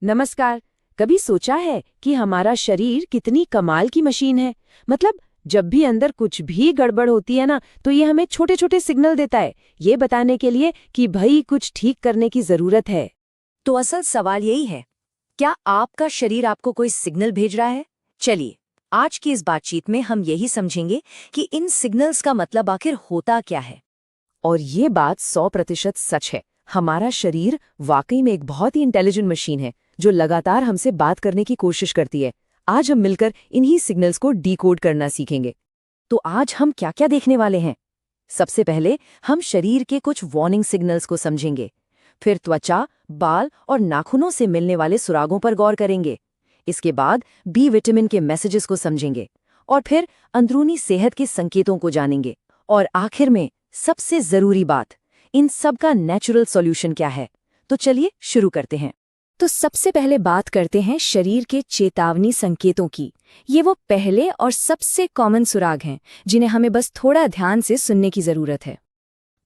नमस्कार। कभी सोचा है कि हमारा शरीर कितनी कमाल की मशीन है? मतलब जब भी अंदर कुछ भी गड़बड़ होती है ना, तो ये हमें छोटे छोटे सिग्नल देता है, ये बताने के लिए कि भाई कुछ ठीक करने की जरूरत है। तो असल सवाल यही है, क्या आपका शरीर आपको कोई सिग्नल भेज रहा है? चलिए, आज की इस बातचीत में हम यही समझेंगे कि इन सिग्नल्स का मतलब आखिर होता क्या है। और ये बात 100% सच है। हमारा शरीर वाकई में एक बहुत ही इंटेलिजेंट मशीन है जो लगातार हमसे बात करने की कोशिश करती है। आज हम मिलकर इन्हीं सिग्नल्स को डिकोड करना सीखेंगे। तो आज हम क्या क्या देखने वाले हैं? सबसे पहले हम शरीर के कुछ वार्निंग सिग्नल्स को समझेंगे। फिर त्वचा, बाल और नाखूनों से मिलने वाले सुरागों पर गौर करेंगे। इसके बाद बी विटामिन के मैसेजेस को समझेंगे और फिर अंदरूनी सेहत के संकेतों को जानेंगे। और आखिर में सबसे जरूरी बात, इन सब का नेचुरल सॉल्यूशन क्या है। तो चलिए शुरू करते हैं। तो सबसे पहले बात करते हैं शरीर के चेतावनी संकेतों की। ये वो पहले और सबसे कॉमन सुराग हैं जिन्हें हमें बस थोड़ा ध्यान से सुनने की जरूरत है।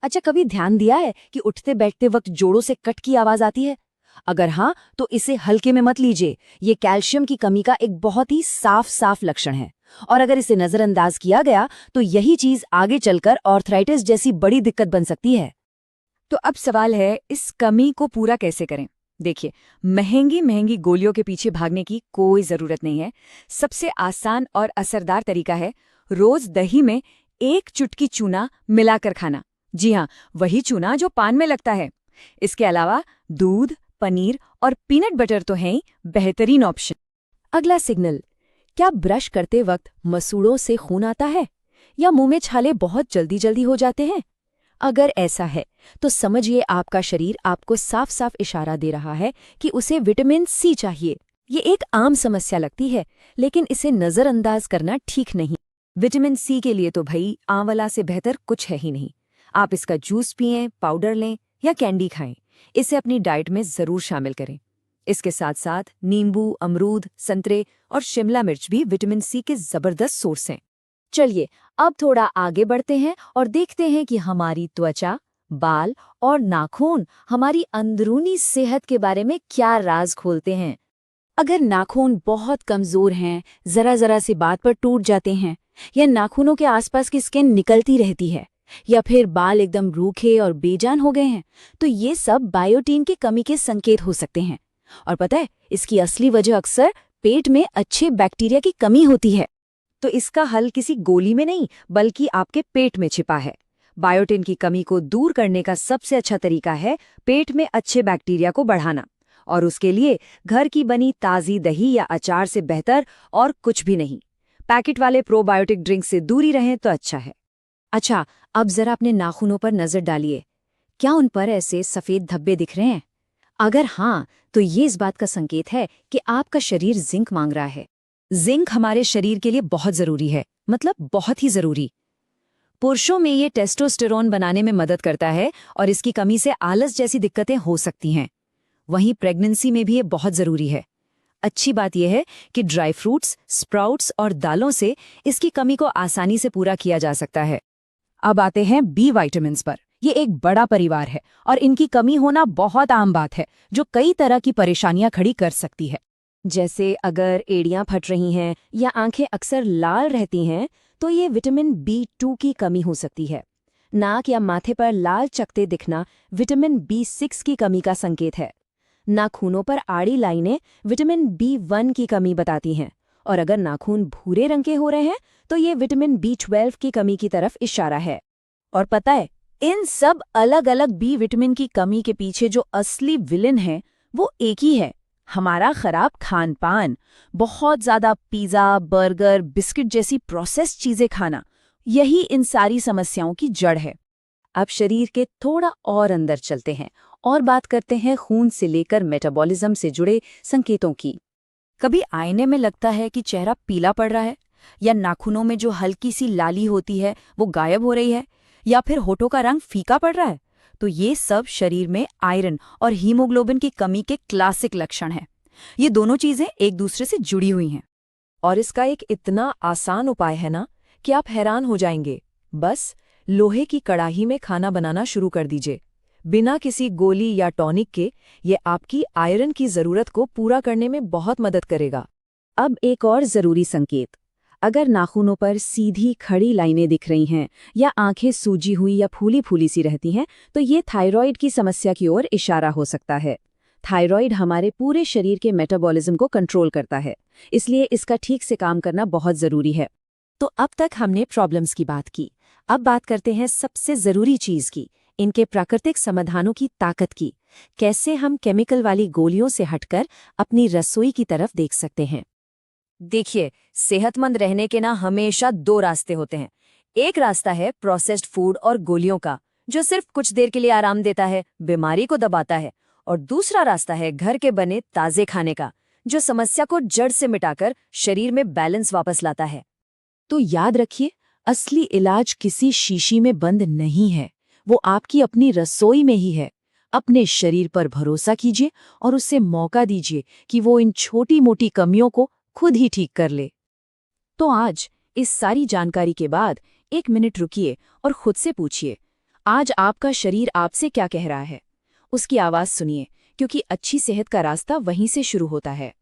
अच्छा, कभी ध्यान दिया है कि उठते बैठते वक्त जोड़ों से कट की आवाज आती है? अगर हाँ, तो इसे हल्के में मत लीजिए। ये कैल्शियम की कमी का एक बहुत ही साफ साफ लक्षण है। और अगर इसे नजरअंदाज किया गया तो यही चीज आगे चलकर आर्थराइटिस जैसी बड़ी दिक्कत बन सकती है। तो अब सवाल है, इस कमी को पूरा कैसे करें? देखिए, महंगी महंगी गोलियों के पीछे भागने की कोई जरूरत नहीं है। सबसे आसान और असरदार तरीका है रोज दही में 1 चुटकी चूना मिलाकर खाना। जी हाँ, वही चूना जो पान में लगता है। इसके अलावा दूध, पनीर और पीनट बटर तो हैं ही बेहतरीन ऑप्शन। अगला सिग्नल, क्या ब्रश करते वक्त मसूड़ों से खून आता है या मुंह में छाले बहुत जल्दी जल्दी हो जाते हैं? अगर ऐसा है तो समझिए आपका शरीर आपको साफ साफ इशारा दे रहा है कि उसे विटामिन सी चाहिए। ये एक आम समस्या लगती है, लेकिन इसे नजरअंदाज करना ठीक नहीं। विटामिन सी के लिए तो भाई आंवला से बेहतर कुछ है ही नहीं। आप इसका जूस पिएं, पाउडर लें या कैंडी खाएं। इसे अपनी डाइट में जरूर शामिल करें। इसके साथ साथ नींबू, अमरूद, संतरे और शिमला मिर्च भी विटामिन सी के जबरदस्त सोर्स हैं। चलिए, अब थोड़ा आगे बढ़ते हैं और देखते हैं कि हमारी त्वचा, बाल और नाखून हमारी अंदरूनी सेहत के बारे में क्या राज खोलते हैं। अगर नाखून बहुत कमजोर हैं, जरा जरा सी बात पर टूट जाते हैं, या नाखूनों के आसपास की स्किन निकलती रहती है, या फिर बाल एकदम रूखे और बेजान हो गए हैं, तो ये सब बायोटीन की कमी के संकेत हो सकते हैं। और पता है, इसकी असली वजह अक्सर पेट में अच्छे बैक्टीरिया की कमी होती है। तो इसका हल किसी गोली में नहीं, बल्कि आपके पेट में छिपा है। बायोटिन की कमी को दूर करने का सबसे अच्छा तरीका है पेट में अच्छे बैक्टीरिया को बढ़ाना। और उसके लिए घर की बनी ताज़ी दही या अचार से बेहतर और कुछ भी नहीं। पैकेट वाले प्रोबायोटिक ड्रिंक से दूरी रहें तो अच्छा है। अच्छा, अब जरा अपने नाखूनों पर नजर डालिए। क्या उन पर ऐसे सफेद धब्बे दिख रहे हैं? अगर हाँ, तो ये इस बात का संकेत है कि आपका शरीर जिंक मांग रहा है। जिंक हमारे शरीर के लिए बहुत जरूरी है, मतलब बहुत ही जरूरी। पुरुषों में ये टेस्टोस्टेरोन बनाने में मदद करता है और इसकी कमी से आलस जैसी दिक्कतें हो सकती हैं। वहीं प्रेगनेंसी में भी ये बहुत जरूरी है। अच्छी बात यह है कि ड्राई फ्रूट्स, स्प्राउट्स और दालों से इसकी कमी को आसानी से पूरा किया जा सकता है। अब आते हैं बी विटामिन्स पर। ये एक बड़ा परिवार है और इनकी कमी होना बहुत आम बात है, जो कई तरह की परेशानियां खड़ी कर सकती है। जैसे अगर एड़ियां फट रही हैं या आंखें अक्सर लाल रहती हैं, तो ये विटामिन B2 की कमी हो सकती है। नाक या माथे पर लाल चकत्ते दिखना विटामिन B6 की कमी का संकेत है। नाखूनों पर आड़ी लाइनें विटामिन B1 की कमी बताती हैं। और अगर नाखून भूरे रंग के हो रहे हैं, तो ये विटामिन B12 की कमी की तरफ इशारा है। और पता है, इन सब अलग अलग बी विटामिन की कमी के पीछे जो असली विलेन है, वो एक ही है, हमारा खराब खान पान। बहुत ज्यादा पिज्जा, बर्गर, बिस्किट जैसी प्रोसेस्ड चीजें खाना, यही इन सारी समस्याओं की जड़ है। अब शरीर के थोड़ा और अंदर चलते हैं और बात करते हैं खून से लेकर मेटाबॉलिज्म से जुड़े संकेतों की। कभी आईने में लगता है कि चेहरा पीला पड़ रहा है, या नाखूनों में जो हल्की सी लाली होती है वो गायब हो रही है, या फिर होठों का रंग फीका पड़ रहा है, तो ये सब शरीर में आयरन और हीमोग्लोबिन की कमी के क्लासिक लक्षण हैं। ये दोनों चीजें एक दूसरे से जुड़ी हुई हैं। और इसका एक इतना आसान उपाय है ना कि आप हैरान हो जाएंगे। बस लोहे की कड़ाही में खाना बनाना शुरू कर दीजिए। बिना किसी गोली या टॉनिक के ये आपकी आयरन की ज़रूरत को पूरा करने में बहुत मदद करेगा। अब एक और ज़रूरी संकेत। अगर नाखूनों पर सीधी खड़ी लाइनें दिख रही हैं या आंखें सूजी हुई या फूली फूली सी रहती हैं, तो ये थायराइड की समस्या की ओर इशारा हो सकता है। थायराइड हमारे पूरे शरीर के मेटाबॉलिज्म को कंट्रोल करता है, इसलिए इसका ठीक से काम करना बहुत ज़रूरी है। तो अब तक हमने प्रॉब्लम्स की बात की, अब बात करते हैं सबसे ज़रूरी चीज़ की, इनके प्राकृतिक समाधानों की ताकत की। कैसे हम केमिकल वाली गोलियों से हटकर अपनी रसोई की तरफ देख सकते हैं। देखिए, सेहतमंद रहने के ना हमेशा दो रास्ते होते हैं। एक रास्ता है प्रोसेस्ड फूड और गोलियों का, जो सिर्फ कुछ देर के लिए आराम देता है, बीमारी को दबाता है। और दूसरा रास्ता है घर के बने ताजे खाने का, जो समस्या को जड़ से मिटाकर शरीर में बैलेंस वापस लाता है। तो याद रखिए, असली इलाज किसी शीशी में बंद नहीं है, वो आपकी अपनी रसोई में ही है। अपने शरीर पर भरोसा कीजिए और उसे मौका दीजिए कि वो इन छोटी मोटी कमियों को खुद ही ठीक कर ले। तो आज इस सारी जानकारी के बाद 1 मिनट रुकिए और खुद से पूछिए, आज आपका शरीर आपसे क्या कह रहा है? उसकी आवाज़ सुनिए, क्योंकि अच्छी सेहत का रास्ता वहीं से शुरू होता है।